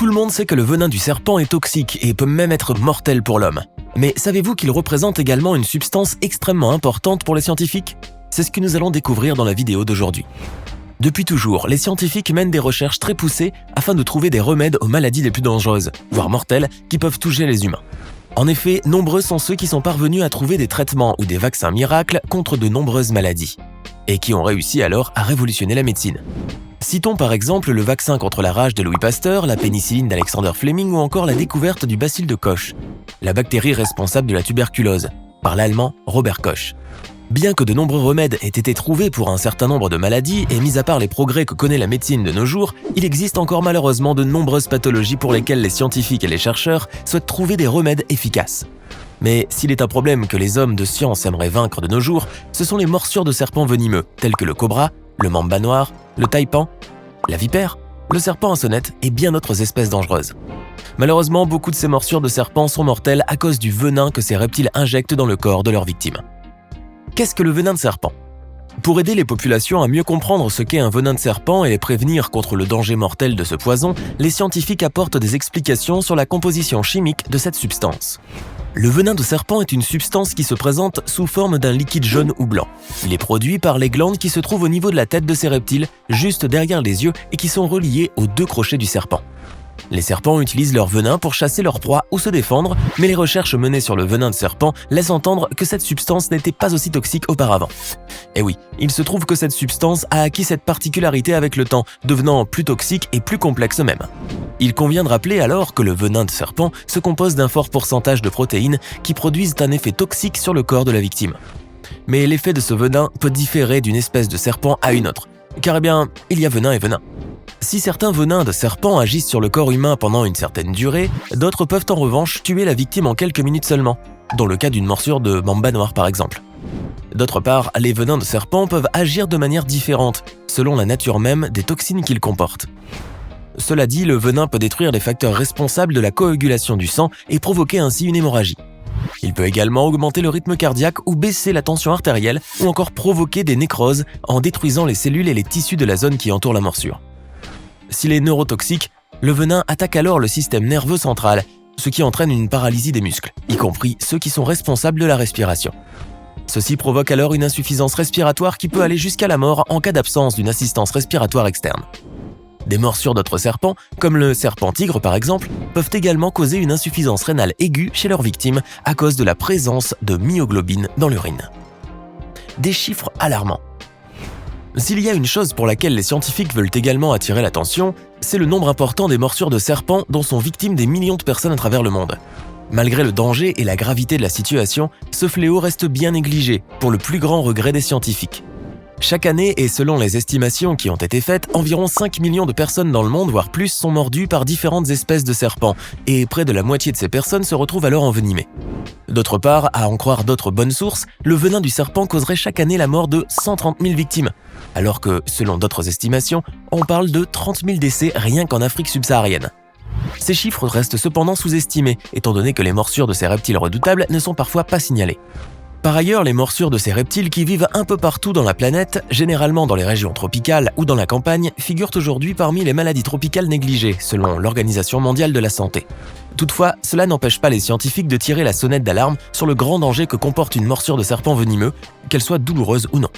Tout le monde sait que le venin du serpent est toxique et peut même être mortel pour l'homme. Mais savez-vous qu'il représente également une substance extrêmement importante pour les scientifiques? C'est ce que nous allons découvrir dans la vidéo d'aujourd'hui. Depuis toujours, les scientifiques mènent des recherches très poussées afin de trouver des remèdes aux maladies les plus dangereuses, voire mortelles, qui peuvent toucher les humains. En effet, nombreux sont ceux qui sont parvenus à trouver des traitements ou des vaccins miracles contre de nombreuses maladies, et qui ont réussi alors à révolutionner la médecine. Citons par exemple le vaccin contre la rage de Louis Pasteur, la pénicilline d'Alexander Fleming ou encore la découverte du bacille de Koch, la bactérie responsable de la tuberculose, par l'allemand Robert Koch. Bien que de nombreux remèdes aient été trouvés pour un certain nombre de maladies et mis à part les progrès que connaît la médecine de nos jours, il existe encore malheureusement de nombreuses pathologies pour lesquelles les scientifiques et les chercheurs souhaitent trouver des remèdes efficaces. Mais s'il est un problème que les hommes de science aimeraient vaincre de nos jours, ce sont les morsures de serpents venimeux, tels que le cobra, le mamba noir, le taipan, la vipère, le serpent à sonnette et bien d'autres espèces dangereuses. Malheureusement, beaucoup de ces morsures de serpents sont mortelles à cause du venin que ces reptiles injectent dans le corps de leurs victimes. Qu'est-ce que le venin de serpent? Pour aider les populations à mieux comprendre ce qu'est un venin de serpent et les prévenir contre le danger mortel de ce poison, les scientifiques apportent des explications sur la composition chimique de cette substance. Le venin de serpent est une substance qui se présente sous forme d'un liquide jaune ou blanc. Il est produit par les glandes qui se trouvent au niveau de la tête de ces reptiles, juste derrière les yeux et qui sont reliées aux deux crochets du serpent. Les serpents utilisent leur venin pour chasser leur proie ou se défendre, mais les recherches menées sur le venin de serpent laissent entendre que cette substance n'était pas aussi toxique auparavant. Et oui, il se trouve que cette substance a acquis cette particularité avec le temps, devenant plus toxique et plus complexe même. Il convient de rappeler alors que le venin de serpent se compose d'un fort pourcentage de protéines qui produisent un effet toxique sur le corps de la victime. Mais l'effet de ce venin peut différer d'une espèce de serpent à une autre, car il y a venin et venin. Si certains venins de serpent agissent sur le corps humain pendant une certaine durée, d'autres peuvent en revanche tuer la victime en quelques minutes seulement, dans le cas d'une morsure de mamba noir par exemple. D'autre part, les venins de serpent peuvent agir de manière différente, selon la nature même des toxines qu'ils comportent. Cela dit, le venin peut détruire les facteurs responsables de la coagulation du sang et provoquer ainsi une hémorragie. Il peut également augmenter le rythme cardiaque ou baisser la tension artérielle ou encore provoquer des nécroses en détruisant les cellules et les tissus de la zone qui entoure la morsure. S'il est neurotoxique, le venin attaque alors le système nerveux central, ce qui entraîne une paralysie des muscles, y compris ceux qui sont responsables de la respiration. Ceci provoque alors une insuffisance respiratoire qui peut aller jusqu'à la mort en cas d'absence d'une assistance respiratoire externe. Des morsures d'autres serpents, comme le serpent tigre par exemple, peuvent également causer une insuffisance rénale aiguë chez leurs victimes à cause de la présence de myoglobine dans l'urine. Des chiffres alarmants. S'il y a une chose pour laquelle les scientifiques veulent également attirer l'attention, c'est le nombre important des morsures de serpents dont sont victimes des millions de personnes à travers le monde. Malgré le danger et la gravité de la situation, ce fléau reste bien négligé, pour le plus grand regret des scientifiques. Chaque année, et selon les estimations qui ont été faites, environ 5 millions de personnes dans le monde, voire plus, sont mordues par différentes espèces de serpents, et près de la moitié de ces personnes se retrouvent alors envenimées. D'autre part, à en croire d'autres bonnes sources, le venin du serpent causerait chaque année la mort de 130 000 victimes, alors que, selon d'autres estimations, on parle de 30 000 décès rien qu'en Afrique subsaharienne. Ces chiffres restent cependant sous-estimés, étant donné que les morsures de ces reptiles redoutables ne sont parfois pas signalées. Par ailleurs, les morsures de ces reptiles qui vivent un peu partout dans la planète, généralement dans les régions tropicales ou dans la campagne, figurent aujourd'hui parmi les maladies tropicales négligées, selon l'Organisation mondiale de la santé. Toutefois, cela n'empêche pas les scientifiques de tirer la sonnette d'alarme sur le grand danger que comporte une morsure de serpent venimeux, qu'elle soit douloureuse ou non.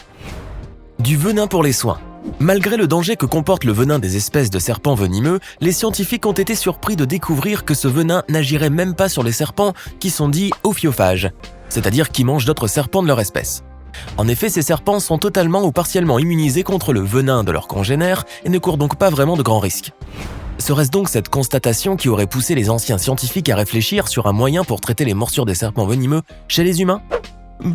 Du venin pour les soins. Malgré le danger que comporte le venin des espèces de serpents venimeux, les scientifiques ont été surpris de découvrir que ce venin n'agirait même pas sur les serpents qui sont dits ophiophages, c'est-à-dire qui mangent d'autres serpents de leur espèce. En effet, ces serpents sont totalement ou partiellement immunisés contre le venin de leurs congénères et ne courent donc pas vraiment de grands risques. Serait-ce donc cette constatation qui aurait poussé les anciens scientifiques à réfléchir sur un moyen pour traiter les morsures des serpents venimeux chez les humains?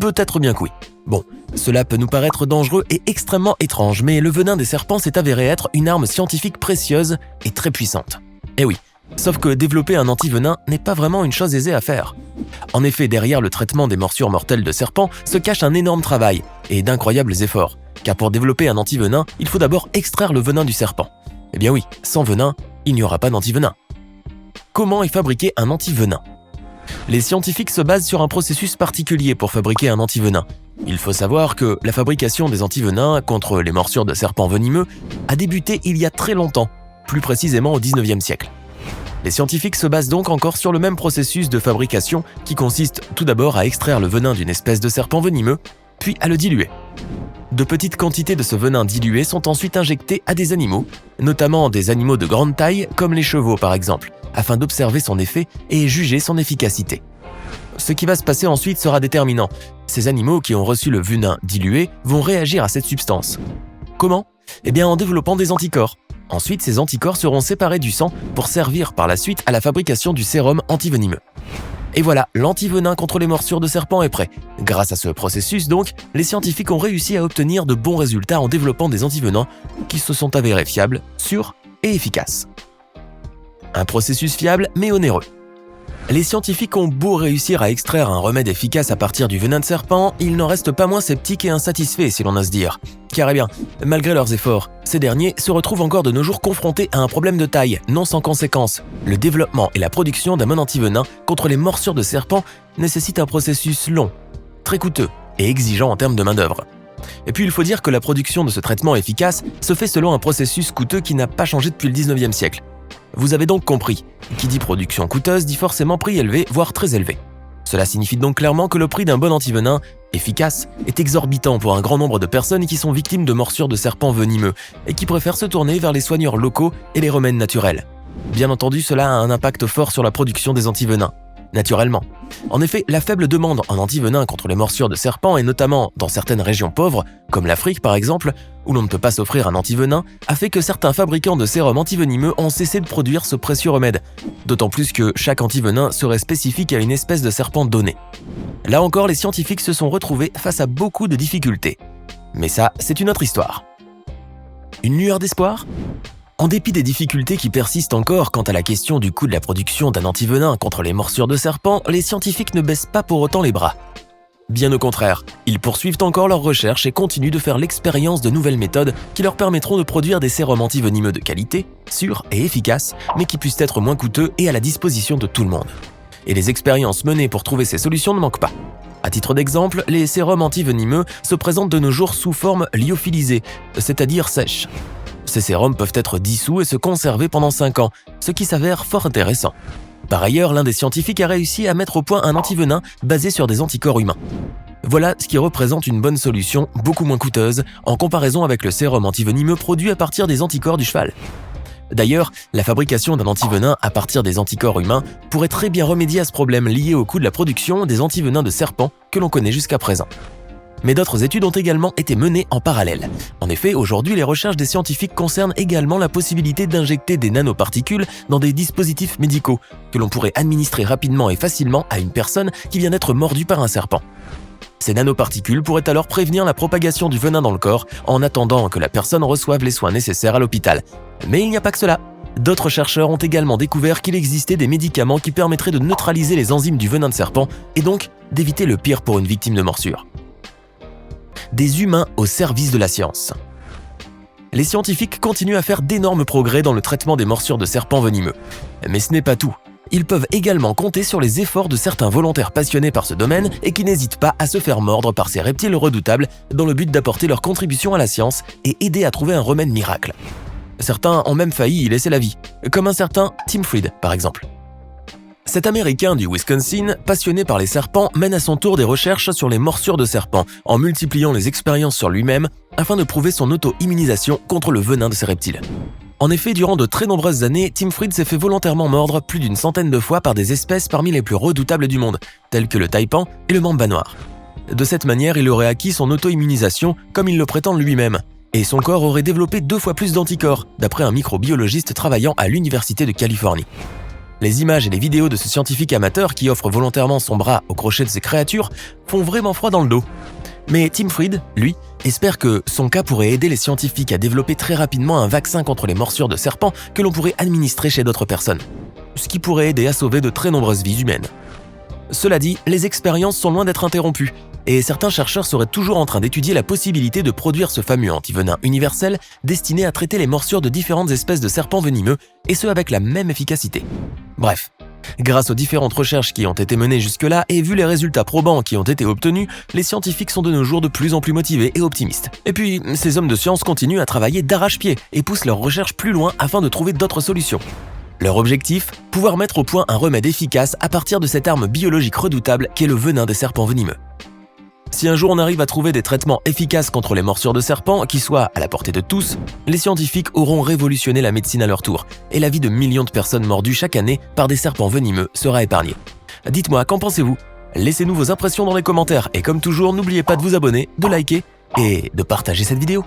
Peut-être bien que oui. Bon, cela peut nous paraître dangereux et extrêmement étrange, mais le venin des serpents s'est avéré être une arme scientifique précieuse et très puissante. Eh oui, sauf que développer un antivenin n'est pas vraiment une chose aisée à faire. En effet, derrière le traitement des morsures mortelles de serpents se cache un énorme travail et d'incroyables efforts, car pour développer un antivenin, il faut d'abord extraire le venin du serpent. Eh bien oui, sans venin, il n'y aura pas d'antivenin. Comment est fabriqué un antivenin? Les scientifiques se basent sur un processus particulier pour fabriquer un antivenin. Il faut savoir que la fabrication des antivenins contre les morsures de serpents venimeux a débuté il y a très longtemps, plus précisément au 19e siècle. Les scientifiques se basent donc encore sur le même processus de fabrication qui consiste tout d'abord à extraire le venin d'une espèce de serpent venimeux, puis à le diluer. De petites quantités de ce venin dilué sont ensuite injectées à des animaux, notamment des animaux de grande taille comme les chevaux par exemple, afin d'observer son effet et juger son efficacité. Ce qui va se passer ensuite sera déterminant. Ces animaux qui ont reçu le venin dilué vont réagir à cette substance. Comment ? Eh bien en développant des anticorps. Ensuite, ces anticorps seront séparés du sang pour servir par la suite à la fabrication du sérum antivenimeux. Et voilà, l'antivenin contre les morsures de serpents est prêt. Grâce à ce processus donc, les scientifiques ont réussi à obtenir de bons résultats en développant des antivenins qui se sont avérés fiables, sûrs et efficaces. Un processus fiable mais onéreux. Les scientifiques ont beau réussir à extraire un remède efficace à partir du venin de serpent, ils n'en restent pas moins sceptiques et insatisfaits si l'on ose dire. Car malgré leurs efforts, ces derniers se retrouvent encore de nos jours confrontés à un problème de taille, non sans conséquence. Le développement et la production d'un antivenin contre les morsures de serpent nécessitent un processus long, très coûteux et exigeant en termes de main-d'œuvre. Et puis il faut dire que la production de ce traitement efficace se fait selon un processus coûteux qui n'a pas changé depuis le 19e siècle. Vous avez donc compris, qui dit production coûteuse dit forcément prix élevé, voire très élevé. Cela signifie donc clairement que le prix d'un bon antivenin, efficace, est exorbitant pour un grand nombre de personnes qui sont victimes de morsures de serpents venimeux et qui préfèrent se tourner vers les soigneurs locaux et les remèdes naturels. Bien entendu, cela a un impact fort sur la production des antivenins. Naturellement. En effet, la faible demande en antivenin contre les morsures de serpents et notamment dans certaines régions pauvres, comme l'Afrique par exemple, où l'on ne peut pas s'offrir un antivenin, a fait que certains fabricants de sérums antivenimeux ont cessé de produire ce précieux remède. D'autant plus que chaque antivenin serait spécifique à une espèce de serpent donnée. Là encore, les scientifiques se sont retrouvés face à beaucoup de difficultés. Mais ça, c'est une autre histoire. Une lueur d'espoir ? En dépit des difficultés qui persistent encore quant à la question du coût de la production d'un antivenin contre les morsures de serpents, les scientifiques ne baissent pas pour autant les bras. Bien au contraire, ils poursuivent encore leurs recherches et continuent de faire l'expérience de nouvelles méthodes qui leur permettront de produire des sérums antivenimeux de qualité, sûrs et efficaces, mais qui puissent être moins coûteux et à la disposition de tout le monde. Et les expériences menées pour trouver ces solutions ne manquent pas. À titre d'exemple, les sérums antivenimeux se présentent de nos jours sous forme lyophilisée, c'est-à-dire sèche. Ces sérums peuvent être dissous et se conserver pendant 5 ans, ce qui s'avère fort intéressant. Par ailleurs, l'un des scientifiques a réussi à mettre au point un antivenin basé sur des anticorps humains. Voilà ce qui représente une bonne solution, beaucoup moins coûteuse, en comparaison avec le sérum antivenimeux produit à partir des anticorps du cheval. D'ailleurs, la fabrication d'un antivenin à partir des anticorps humains pourrait très bien remédier à ce problème lié au coût de la production des antivenins de serpents que l'on connaît jusqu'à présent. Mais d'autres études ont également été menées en parallèle. En effet, aujourd'hui, les recherches des scientifiques concernent également la possibilité d'injecter des nanoparticules dans des dispositifs médicaux que l'on pourrait administrer rapidement et facilement à une personne qui vient d'être mordue par un serpent. Ces nanoparticules pourraient alors prévenir la propagation du venin dans le corps en attendant que la personne reçoive les soins nécessaires à l'hôpital. Mais il n'y a pas que cela. D'autres chercheurs ont également découvert qu'il existait des médicaments qui permettraient de neutraliser les enzymes du venin de serpent et donc d'éviter le pire pour une victime de morsure. Des humains au service de la science. Les scientifiques continuent à faire d'énormes progrès dans le traitement des morsures de serpents venimeux. Mais ce n'est pas tout. Ils peuvent également compter sur les efforts de certains volontaires passionnés par ce domaine et qui n'hésitent pas à se faire mordre par ces reptiles redoutables dans le but d'apporter leur contribution à la science et aider à trouver un remède miracle. Certains ont même failli y laisser la vie, comme un certain Tim Fried par exemple. Cet Américain du Wisconsin, passionné par les serpents, mène à son tour des recherches sur les morsures de serpents, en multipliant les expériences sur lui-même afin de prouver son auto-immunisation contre le venin de ces reptiles. En effet, durant de très nombreuses années, Tim Fried s'est fait volontairement mordre plus d'une centaine de fois par des espèces parmi les plus redoutables du monde, telles que le taipan et le mamba noir. De cette manière, il aurait acquis son auto-immunisation comme il le prétend lui-même, et son corps aurait développé 2 fois plus d'anticorps, d'après un microbiologiste travaillant à l'Université de Californie. Les images et les vidéos de ce scientifique amateur qui offre volontairement son bras au crochet de ces créatures font vraiment froid dans le dos. Mais Tim Fried, lui, espère que son cas pourrait aider les scientifiques à développer très rapidement un vaccin contre les morsures de serpents que l'on pourrait administrer chez d'autres personnes, ce qui pourrait aider à sauver de très nombreuses vies humaines. Cela dit, les expériences sont loin d'être interrompues, et certains chercheurs seraient toujours en train d'étudier la possibilité de produire ce fameux antivenin universel destiné à traiter les morsures de différentes espèces de serpents venimeux, et ce avec la même efficacité. Bref, grâce aux différentes recherches qui ont été menées jusque-là et vu les résultats probants qui ont été obtenus, les scientifiques sont de nos jours de plus en plus motivés et optimistes. Et puis, ces hommes de science continuent à travailler d'arrache-pied et poussent leurs recherches plus loin afin de trouver d'autres solutions. Leur objectif, pouvoir mettre au point un remède efficace à partir de cette arme biologique redoutable qu'est le venin des serpents venimeux. Si un jour on arrive à trouver des traitements efficaces contre les morsures de serpents qui soient à la portée de tous, les scientifiques auront révolutionné la médecine à leur tour et la vie de millions de personnes mordues chaque année par des serpents venimeux sera épargnée. Dites-moi, qu'en pensez-vous? Laissez-nous vos impressions dans les commentaires et comme toujours, n'oubliez pas de vous abonner, de liker et de partager cette vidéo.